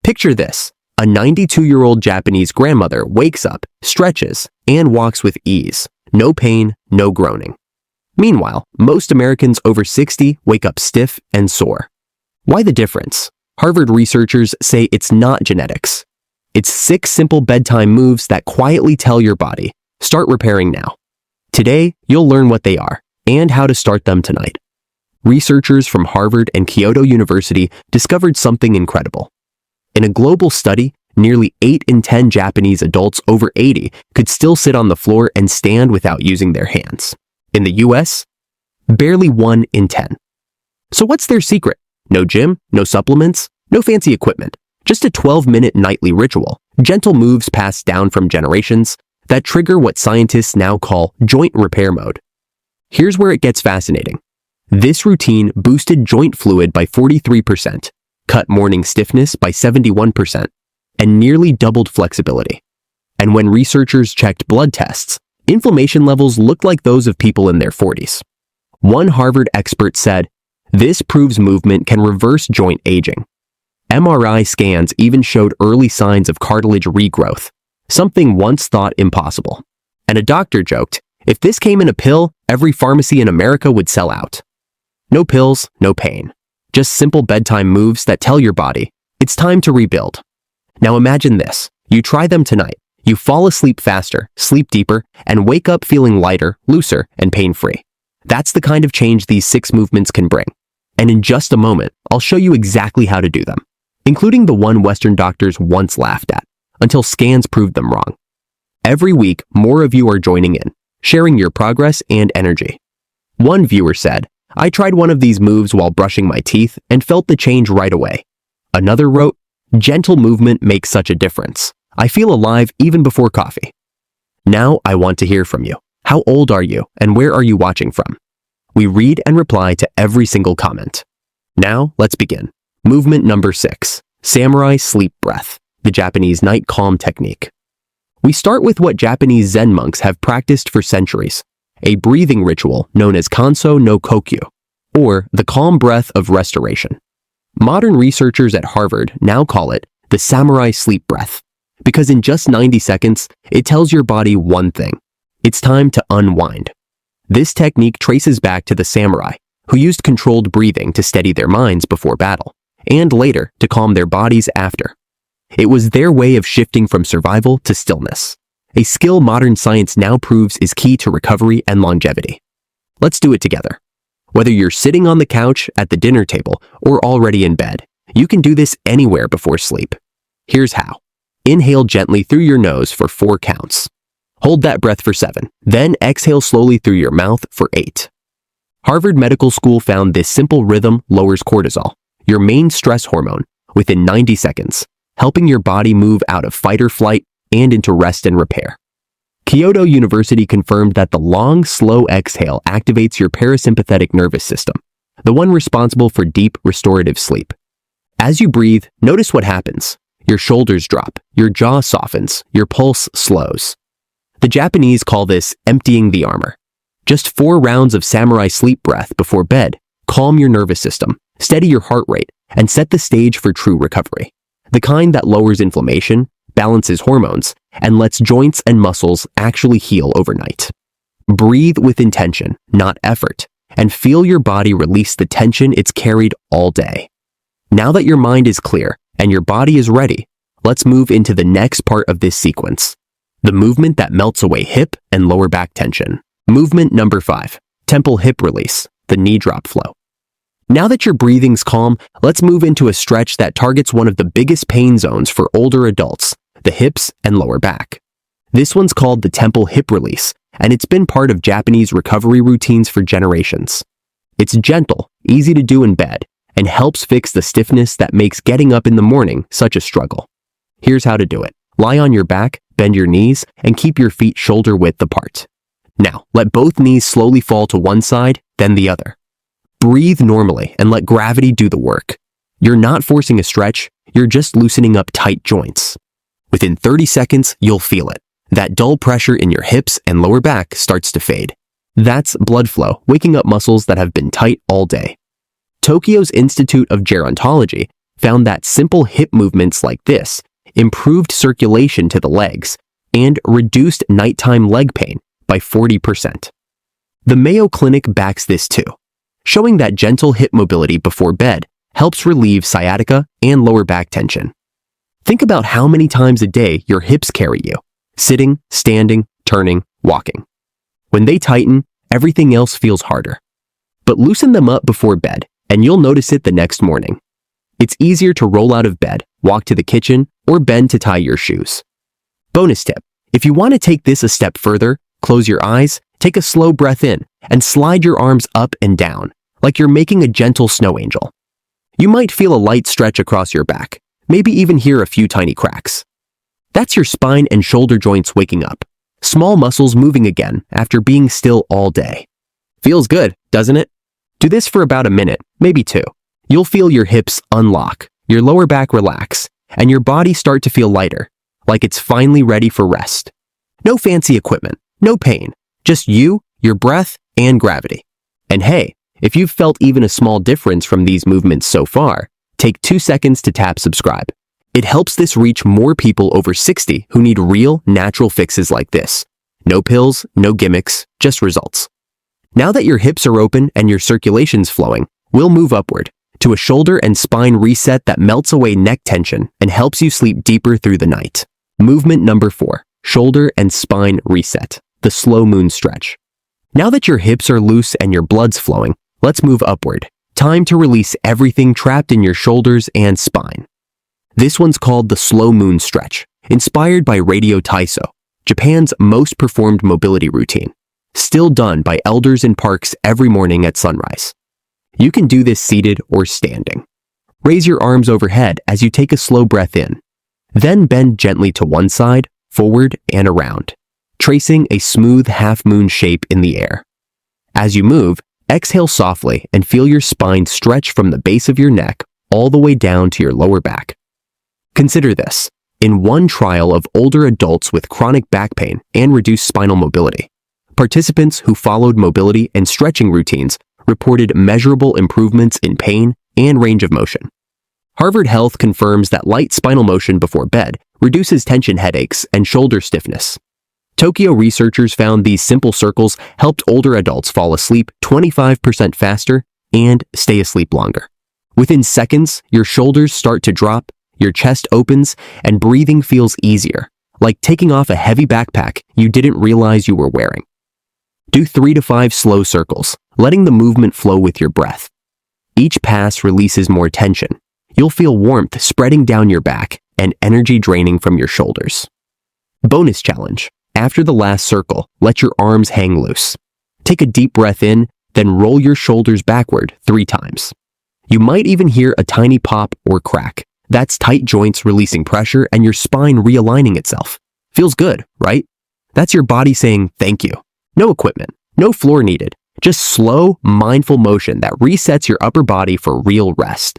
Picture this. A 92-year-old Japanese grandmother wakes up, stretches, and walks with ease. No pain, no groaning. Meanwhile, most Americans over 60 wake up stiff and sore. Why the difference? Harvard researchers say it's not genetics. It's 6 simple bedtime moves that quietly tell your body, start repairing now. Today, you'll learn what they are and how to start them tonight. Researchers from Harvard and Kyoto University discovered something incredible. In a global study, nearly 8 in 10 Japanese adults over 80 could still sit on the floor and stand without using their hands. In the US, barely 1 in 10. So what's their secret? No gym, no supplements, no fancy equipment, just a 12-minute nightly ritual, gentle moves passed down from generations that trigger what scientists now call joint repair mode. Here's where it gets fascinating. This routine boosted joint fluid by 43%, cut morning stiffness by 71%, and nearly doubled flexibility. And when researchers checked blood tests, inflammation levels looked like those of people in their 40s. One Harvard expert said, "This proves movement can reverse joint aging." MRI scans even showed early signs of cartilage regrowth, something once thought impossible. And a doctor joked, if this came in a pill, every pharmacy in America would sell out. No pills, no pain. Just simple bedtime moves that tell your body, it's time to rebuild. Now imagine this. You try them tonight. You fall asleep faster, sleep deeper, and wake up feeling lighter, looser, and pain-free. That's the kind of change these 6 movements can bring. And in just a moment, I'll show you exactly how to do them, including the one Western doctors once laughed at, until scans proved them wrong. Every week, more of you are joining in, sharing your progress and energy. One viewer said, "I tried one of these moves while brushing my teeth and felt the change right away." Another wrote, "Gentle movement makes such a difference. I feel alive even before coffee." Now I want to hear from you. How old are you and where are you watching from? We read and reply to every single comment. Now let's begin. Movement number 6, Samurai Sleep Breath, the Japanese night calm technique. We start with what Japanese Zen monks have practiced for centuries, a breathing ritual known as Kanso no Kokyu, or the calm breath of restoration. Modern researchers at Harvard now call it the samurai sleep breath, because in just 90 seconds, it tells your body one thing. It's time to unwind. This technique traces back to the samurai, who used controlled breathing to steady their minds before battle, and later to calm their bodies after. It was their way of shifting from survival to stillness, a skill modern science now proves is key to recovery and longevity. Let's do it together. Whether you're sitting on the couch, at the dinner table, or already in bed, you can do this anywhere before sleep. Here's how. Inhale gently through your nose for 4 counts. Hold that breath for 7, then exhale slowly through your mouth for 8. Harvard Medical School found this simple rhythm lowers cortisol, your main stress hormone, within 90 seconds, helping your body move out of fight or flight and into rest and repair. Kyoto University confirmed that the long, slow exhale activates your parasympathetic nervous system, the one responsible for deep, restorative sleep. As you breathe, notice what happens. Your shoulders drop, your jaw softens, your pulse slows. The Japanese call this emptying the armor. Just 4 rounds of samurai sleep breath before bed calm your nervous system, steady your heart rate, and set the stage for true recovery. The kind that lowers inflammation, balances hormones, and lets joints and muscles actually heal overnight. Breathe with intention, not effort, and feel your body release the tension it's carried all day. Now that your mind is clear and your body is ready, let's move into the next part of this sequence, the movement that melts away hip and lower back tension. Movement number 5, temple hip release, the knee drop flow. Now that your breathing's calm, let's move into a stretch that targets one of the biggest pain zones for older adults, the hips and lower back. This one's called the temple hip release, and it's been part of Japanese recovery routines for generations. It's gentle, easy to do in bed, and helps fix the stiffness that makes getting up in the morning such a struggle. Here's how to do it. Lie on your back, bend your knees, and keep your feet shoulder width apart. Now, let both knees slowly fall to one side, then the other. Breathe normally and let gravity do the work. You're not forcing a stretch, you're just loosening up tight joints. Within 30 seconds, you'll feel it. That dull pressure in your hips and lower back starts to fade. That's blood flow, waking up muscles that have been tight all day. Tokyo's Institute of Gerontology found that simple hip movements like this improved circulation to the legs and reduced nighttime leg pain by 40%. The Mayo Clinic backs this too, showing that gentle hip mobility before bed helps relieve sciatica and lower back tension. Think about how many times a day your hips carry you, sitting, standing, turning, walking. When they tighten, everything else feels harder. But loosen them up before bed, and you'll notice it the next morning. It's easier to roll out of bed, walk to the kitchen, or bend to tie your shoes. Bonus tip: if you want to take this a step further, close your eyes, take a slow breath in, and slide your arms up and down, like you're making a gentle snow angel. You might feel a light stretch across your back, maybe even hear a few tiny cracks. That's your spine and shoulder joints waking up, small muscles moving again after being still all day. Feels good, doesn't it? Do this for about a minute, maybe 2. You'll feel your hips unlock, your lower back relax, and your body start to feel lighter, like it's finally ready for rest. No fancy equipment, no pain, just you, your breath, and gravity. And hey, if you've felt even a small difference from these movements so far, take 2 seconds to tap subscribe. It helps this reach more people over 60 who need real, natural fixes like this. No pills, no gimmicks, just results. Now that your hips are open and your circulation's flowing, we'll move upward to a shoulder and spine reset that melts away neck tension and helps you sleep deeper through the night. Movement number 4, shoulder and spine reset, the slow moon stretch. Now that your hips are loose and your blood's flowing, let's move upward. Time to release everything trapped in your shoulders and spine. This one's called the slow moon stretch, inspired by Radio Taiso, Japan's most performed mobility routine, still done by elders in parks every morning at sunrise. You can do this seated or standing. Raise your arms overhead as you take a slow breath in. Then bend gently to one side, forward, and around, tracing a smooth half-moon shape in the air. As you move, exhale softly and feel your spine stretch from the base of your neck all the way down to your lower back. Consider this. In one trial of older adults with chronic back pain and reduced spinal mobility, participants who followed mobility and stretching routines reported measurable improvements in pain and range of motion. Harvard Health confirms that light spinal motion before bed reduces tension headaches and shoulder stiffness. Tokyo researchers found these simple circles helped older adults fall asleep 25% faster and stay asleep longer. Within seconds, your shoulders start to drop, your chest opens, and breathing feels easier, like taking off a heavy backpack you didn't realize you were wearing. Do 3 to 5 slow circles, letting the movement flow with your breath. Each pass releases more tension. You'll feel warmth spreading down your back and energy draining from your shoulders. Bonus challenge. After the last circle, let your arms hang loose. Take a deep breath in, then roll your shoulders backward 3 times. You might even hear a tiny pop or crack. That's tight joints releasing pressure and your spine realigning itself. Feels good, right? That's your body saying thank you. No equipment, no floor needed, just slow, mindful motion that resets your upper body for real rest.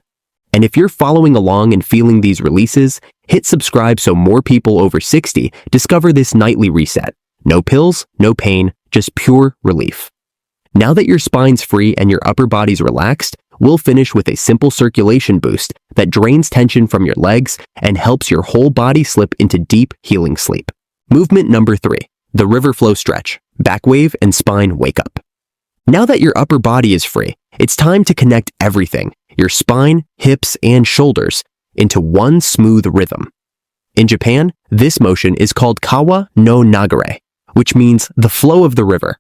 And if you're following along and feeling these releases, hit subscribe so more people over 60 discover this nightly reset. No pills, no pain, just pure relief. Now that your spine's free and your upper body's relaxed, we'll finish with a simple circulation boost that drains tension from your legs and helps your whole body slip into deep, healing sleep. Movement number 3, the river flow stretch, back wave and spine wake up. Now that your upper body is free, it's time to connect everything, your spine, hips, and shoulders, into one smooth rhythm. In Japan, this motion is called kawa no nagare, which means the flow of the river.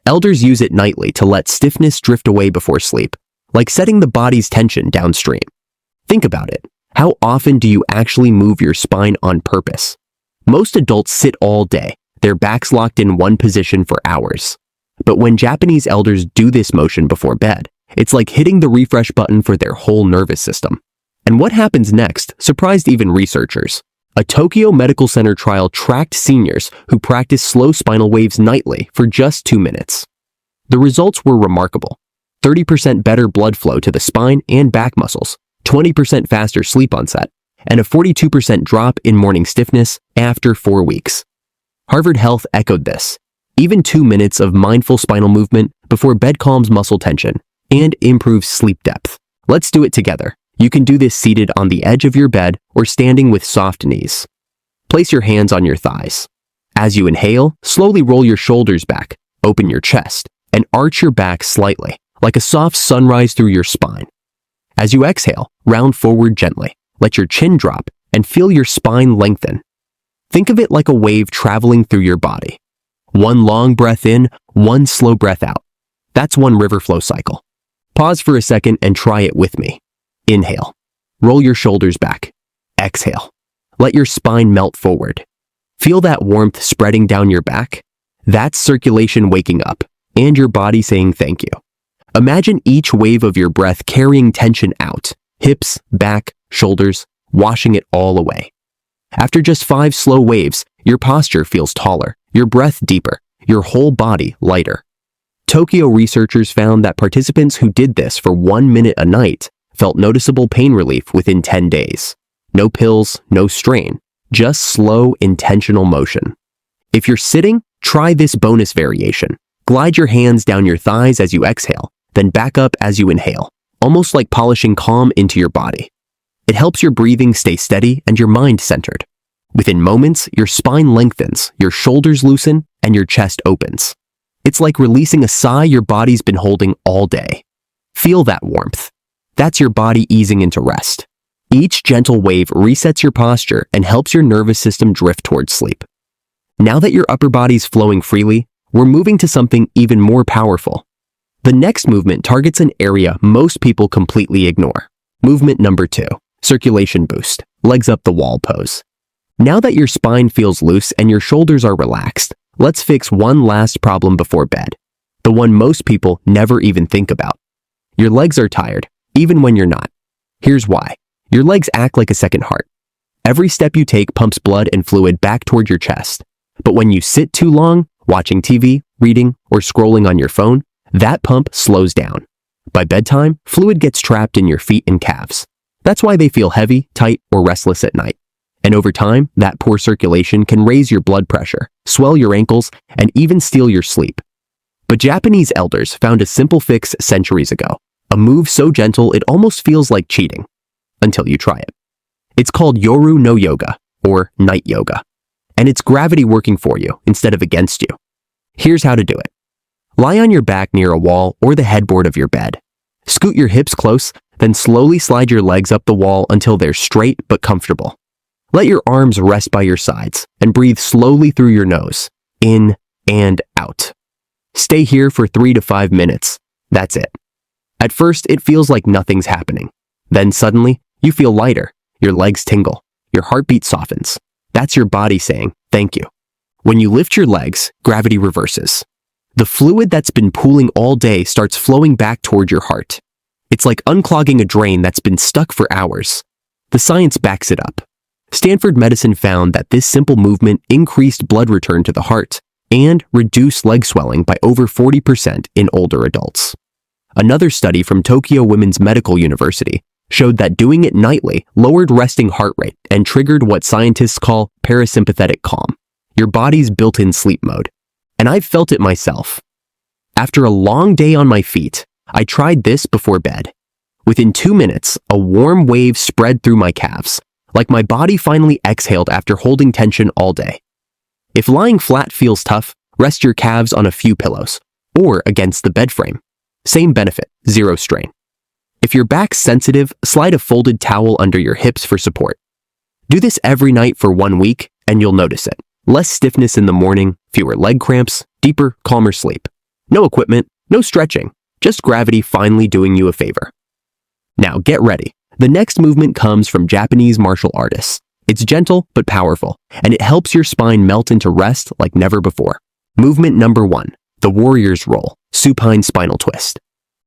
Elders use it nightly to let stiffness drift away before sleep, like setting the body's tension downstream. Think about it. How often do you actually move your spine on purpose? Most adults sit all day, their backs locked in one position for hours. But when Japanese elders do this motion before bed, it's like hitting the refresh button for their whole nervous system. And what happens next surprised even researchers. A Tokyo Medical Center trial tracked seniors who practiced slow spinal waves nightly for just 2 minutes. The results were remarkable. 30% better blood flow to the spine and back muscles, 20% faster sleep onset, and a 42% drop in morning stiffness after 4 weeks. Harvard Health echoed this. Even 2 minutes of mindful spinal movement before bed calms muscle tension and improves sleep depth. Let's do it together. You can do this seated on the edge of your bed or standing with soft knees. Place your hands on your thighs. As you inhale, slowly roll your shoulders back, open your chest, and arch your back slightly, like a soft sunrise through your spine. As you exhale, round forward gently, let your chin drop, and feel your spine lengthen. Think of it like a wave traveling through your body. One long breath in, one slow breath out. That's one river flow cycle. Pause for a second and try it with me. Inhale. Roll your shoulders back. Exhale. Let your spine melt forward. Feel that warmth spreading down your back? That's circulation waking up, and your body saying thank you. Imagine each wave of your breath carrying tension out, hips, back, shoulders, washing it all away. After just 5 slow waves, your posture feels taller, your breath deeper, your whole body lighter. Tokyo researchers found that participants who did this for 1 minute a night felt noticeable pain relief within 10 days. No pills, no strain, just slow, intentional motion. If you're sitting, try this bonus variation. Glide your hands down your thighs as you exhale, then back up as you inhale, almost like polishing calm into your body. It helps your breathing stay steady and your mind centered. Within moments, your spine lengthens, your shoulders loosen, and your chest opens. It's like releasing a sigh your body's been holding all day. Feel that warmth. That's your body easing into rest. Each gentle wave resets your posture and helps your nervous system drift towards sleep. Now that your upper body's flowing freely, we're moving to something even more powerful. The next movement targets an area most people completely ignore. Movement number 2, circulation boost, legs up the wall pose. Now that your spine feels loose and your shoulders are relaxed, let's fix one last problem before bed. The one most people never even think about. Your legs are tired, even when you're not. Here's why. Your legs act like a second heart. Every step you take pumps blood and fluid back toward your chest. But when you sit too long, watching TV, reading, or scrolling on your phone, that pump slows down. By bedtime, fluid gets trapped in your feet and calves. That's why they feel heavy, tight, or restless at night. And over time, that poor circulation can raise your blood pressure, swell your ankles, and even steal your sleep. But Japanese elders found a simple fix centuries ago. A move so gentle it almost feels like cheating. Until you try it. It's called Yoru no Yoga, or night yoga. And it's gravity working for you instead of against you. Here's how to do it. Lie on your back near a wall or the headboard of your bed. Scoot your hips close, then slowly slide your legs up the wall until they're straight but comfortable. Let your arms rest by your sides and breathe slowly through your nose, in and out. Stay here for 3 to 5 minutes. That's it. At first, it feels like nothing's happening. Then suddenly, you feel lighter, your legs tingle, your heartbeat softens. That's your body saying, thank you. When you lift your legs, gravity reverses. The fluid that's been pooling all day starts flowing back toward your heart. It's like unclogging a drain that's been stuck for hours. The science backs it up. Stanford Medicine found that this simple movement increased blood return to the heart and reduced leg swelling by over 40% in older adults. Another study from Tokyo Women's Medical University showed that doing it nightly lowered resting heart rate and triggered what scientists call parasympathetic calm, your body's built-in sleep mode. And I've felt it myself. After a long day on my feet, I tried this before bed. Within 2 minutes, a warm wave spread through my calves, like my body finally exhaled after holding tension all day. If lying flat feels tough, rest your calves on a few pillows, or against the bed frame. Same benefit, zero strain. If your back's sensitive, slide a folded towel under your hips for support. Do this every night for 1 week, and you'll notice it. Less stiffness in the morning, fewer leg cramps, deeper, calmer sleep. No equipment, no stretching, just gravity finally doing you a favor. Now get ready. The next movement comes from Japanese martial artists. It's gentle but powerful, and it helps your spine melt into rest like never before. Movement number 1, the warrior's roll, supine spinal twist.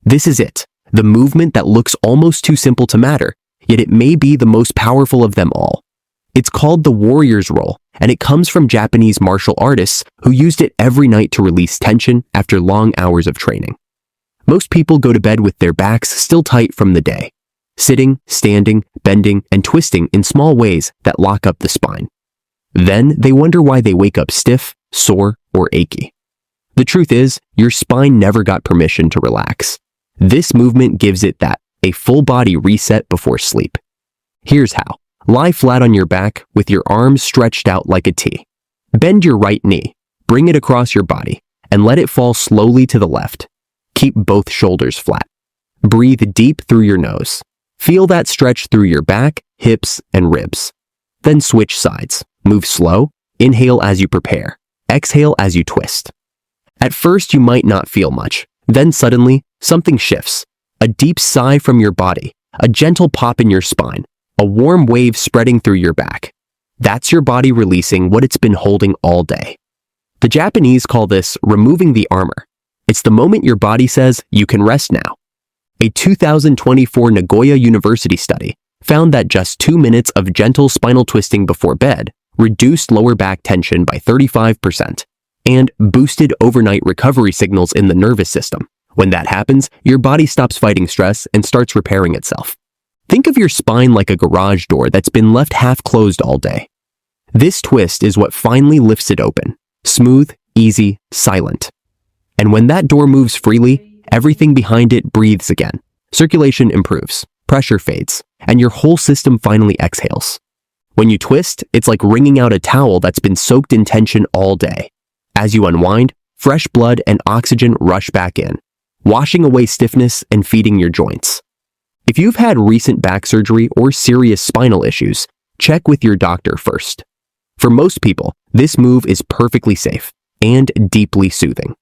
This is it, the movement that looks almost too simple to matter, yet it may be the most powerful of them all. It's called the warrior's roll, and it comes from Japanese martial artists who used it every night to release tension after long hours of training. Most people go to bed with their backs still tight from the day, sitting, standing, bending, and twisting in small ways that lock up the spine. Then they wonder why they wake up stiff, sore, or achy. The truth is, your spine never got permission to relax. This movement gives it that a full body reset before sleep. Here's how. Lie flat on your back with your arms stretched out like a T. Bend your right knee, bring it across your body, and let it fall slowly to the left. Keep both shoulders flat. Breathe deep through your nose. Feel that stretch through your back, hips, and ribs. Then switch sides. Move slow. Inhale as you prepare. Exhale as you twist. At first, you might not feel much. Then suddenly, something shifts. A deep sigh from your body, a gentle pop in your spine, a warm wave spreading through your back. That's your body releasing what it's been holding all day. The Japanese call this removing the armor. It's the moment your body says, you can rest now. A 2024 Nagoya University study found that just 2 minutes of gentle spinal twisting before bed reduced lower back tension by 35% and boosted overnight recovery signals in the nervous system. When that happens, your body stops fighting stress and starts repairing itself. Think of your spine like a garage door that's been left half closed all day. This twist is what finally lifts it open. Smooth, easy, silent. And when that door moves freely, everything behind it breathes again. Circulation improves, pressure fades, and your whole system finally exhales. When you twist, it's like wringing out a towel that's been soaked in tension all day. As you unwind, fresh blood and oxygen rush back in, washing away stiffness and feeding your joints. If you've had recent back surgery or serious spinal issues, check with your doctor first. For most people, this move is perfectly safe and deeply soothing.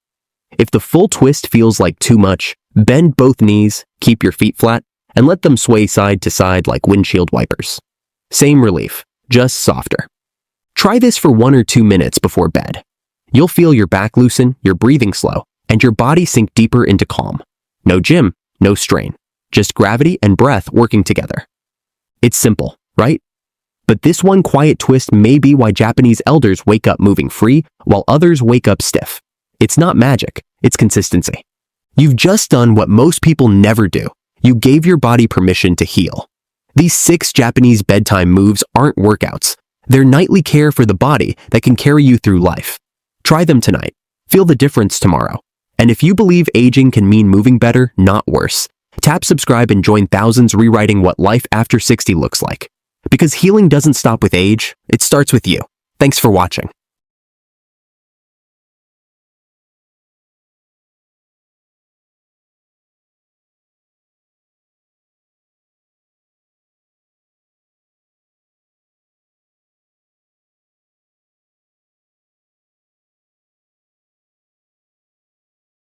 If the full twist feels like too much, bend both knees, keep your feet flat, and let them sway side to side like windshield wipers. Same relief, just softer. Try this for 1 or 2 minutes before bed. You'll feel your back loosen, your breathing slow, and your body sink deeper into calm. No gym, no strain, just gravity and breath working together. It's simple, right? But this one quiet twist may be why Japanese elders wake up moving free while others wake up stiff. It's not magic, it's consistency. You've just done what most people never do. You gave your body permission to heal. These 6 Japanese bedtime moves aren't workouts. They're nightly care for the body that can carry you through life. Try them tonight. Feel the difference tomorrow. And if you believe aging can mean moving better, not worse, tap subscribe and join thousands rewriting what life after 60 looks like. Because healing doesn't stop with age, it starts with you. Thanks for watching.